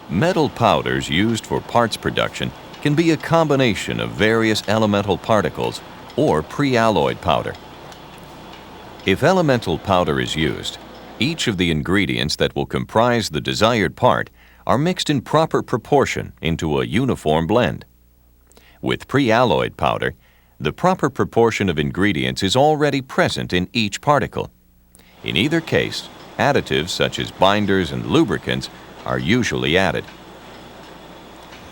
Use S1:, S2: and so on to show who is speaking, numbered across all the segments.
S1: Metal powders used for parts production can be a combination of various elemental particles or pre-alloyed powder. If elemental powder is used, each of the ingredients that will comprise the desired part are mixed in proper proportion into a uniform blend. With pre-alloyed powder, the proper proportion of ingredients is already present in each particle. In either case, additives such as binders and lubricants are usually added.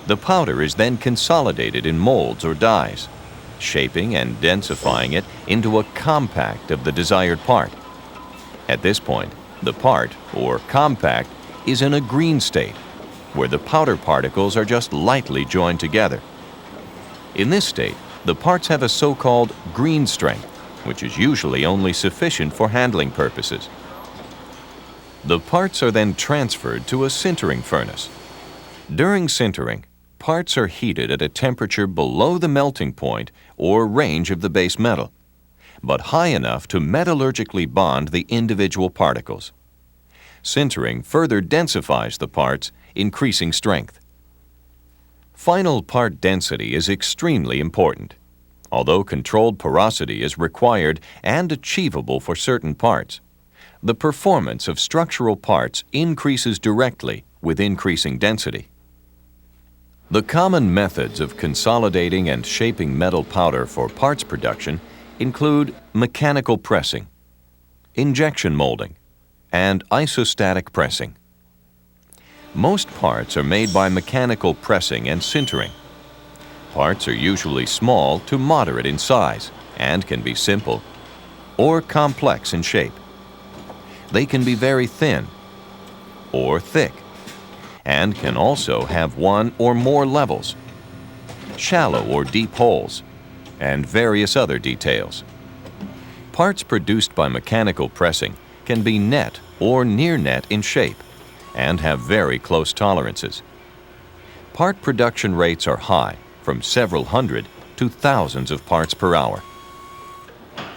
S1: The powder is then consolidated in molds or dies, shaping and densifying it into a compact of the desired part. At this point, the part, or compact, is in a green state, where the powder particles are just lightly joined together. In this state, the parts have a so-called green strength, which is usually only sufficient for handling purposes. The parts are then transferred to a sintering furnace. During sintering, parts are heated at a temperature below the melting point or range of the base metal, but high enough to metallurgically bond the individual particles. Sintering further densifies the parts, increasing strength. Final part density is extremely important. Although controlled porosity is required and achievable for certain parts, the performance of structural parts increases directly with increasing density. The common methods of consolidating and shaping metal powder for parts production include mechanical pressing, injection molding, and isostatic pressing. Most parts are made by mechanical pressing and sintering. Parts are usually small to moderate in size and can be simple or complex in shape. They can be very thin or thick and can also have one or more levels, shallow or deep holes, and various other details. Parts produced by mechanical pressing can be net or near net in shape and have very close tolerances. Part production rates are high, from several hundred to thousands of parts per hour.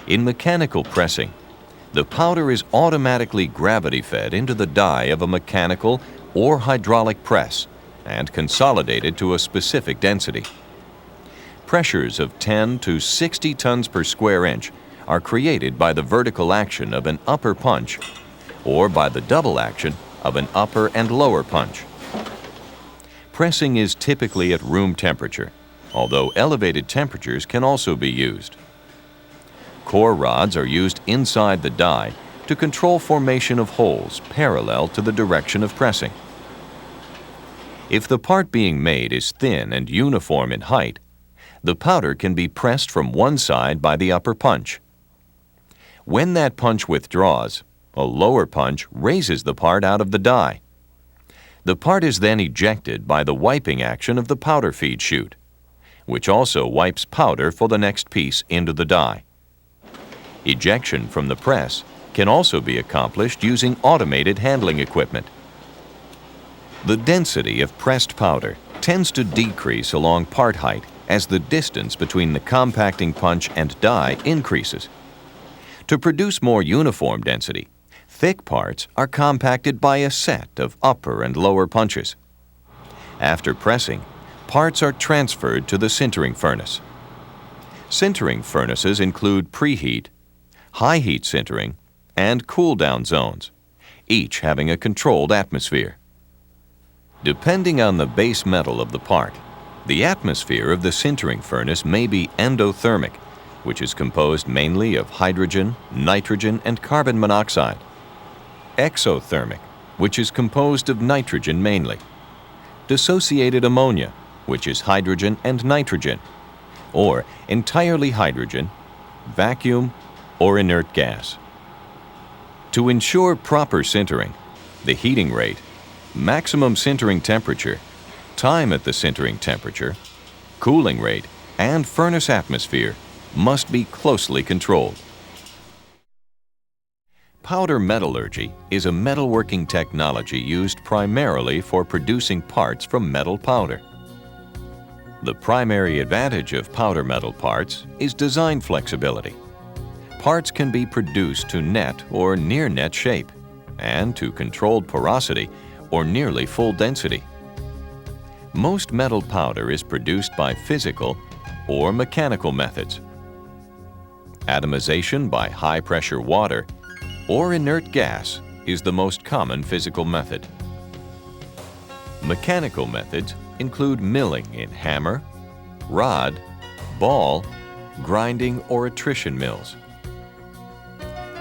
S1: In mechanical pressing, the powder is automatically gravity-fed into the die of a mechanical or hydraulic press and consolidated to a specific density. Pressures of 10 to 60 tons per square inch are created by the vertical action of an upper punch or by the double action of an upper and lower punch. Pressing is typically at room temperature, although elevated temperatures can also be used. Core rods are used inside the die to control formation of holes parallel to the direction of pressing. If the part being made is thin and uniform in height, the powder can be pressed from one side by the upper punch. When that punch withdraws, a lower punch raises the part out of the die. The part is then ejected by the wiping action of the powder feed chute, which also wipes powder for the next piece into the die. Ejection from the press can also be accomplished using automated handling equipment. The density of pressed powder tends to decrease along part height as the distance between the compacting punch and die increases. To produce more uniform density, thick parts are compacted by a set of upper and lower punches. After pressing, parts are transferred to the sintering furnace. Sintering furnaces include preheat, high heat sintering, and cool-down zones, each having a controlled atmosphere. Depending on the base metal of the part, the atmosphere of the sintering furnace may be endothermic, which is composed mainly of hydrogen, nitrogen, and carbon monoxide. Exothermic, which is composed of nitrogen mainly. Dissociated ammonia, which is hydrogen and nitrogen. Or entirely hydrogen, vacuum, or inert gas. To ensure proper sintering, the heating rate, maximum sintering temperature, time at the sintering temperature, cooling rate, and furnace atmosphere must be closely controlled. Powder metallurgy is a metalworking technology used primarily for producing parts from metal powder. The primary advantage of powder metal parts is design flexibility. Parts can be produced to net or near net shape and to controlled porosity or nearly full density, Most metal powder is produced by physical or mechanical methods. Atomization by high-pressure water or inert gas is the most common physical method. Mechanical methods include milling in hammer, rod, ball, grinding, or attrition mills.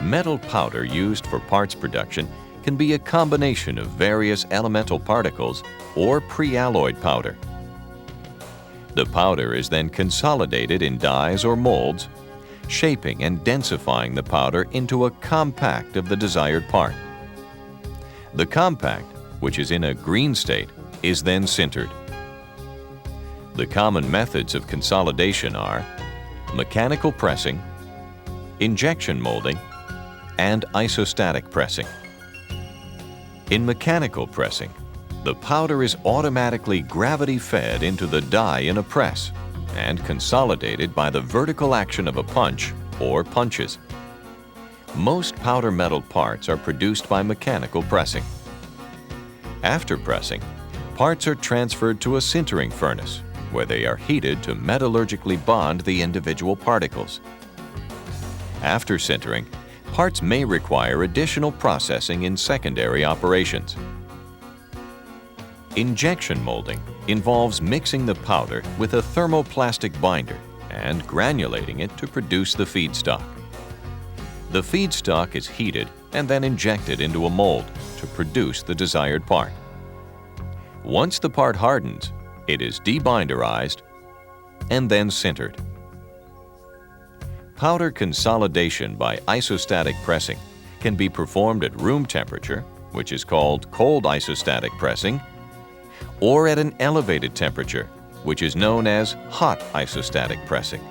S1: Metal powder used for parts production can be a combination of various elemental particles or pre-alloyed powder. The powder is then consolidated in dies or molds, shaping and densifying the powder into a compact of the desired part. The compact, which is in a green state, is then sintered. The common methods of consolidation are mechanical pressing, injection molding, and isostatic pressing. In mechanical pressing, the powder is automatically gravity-fed into the die in a press and consolidated by the vertical action of a punch or punches. Most powder metal parts are produced by mechanical pressing. After pressing, parts are transferred to a sintering furnace, where they are heated to metallurgically bond the individual particles. After sintering, parts may require additional processing in secondary operations. Injection molding involves mixing the powder with a thermoplastic binder and granulating it to produce the feedstock. The feedstock is heated and then injected into a mold to produce the desired part. Once the part hardens, it is debinderized and then sintered. Powder consolidation by isostatic pressing can be performed at room temperature, which is called cold isostatic pressing, or at an elevated temperature, which is known as hot isostatic pressing.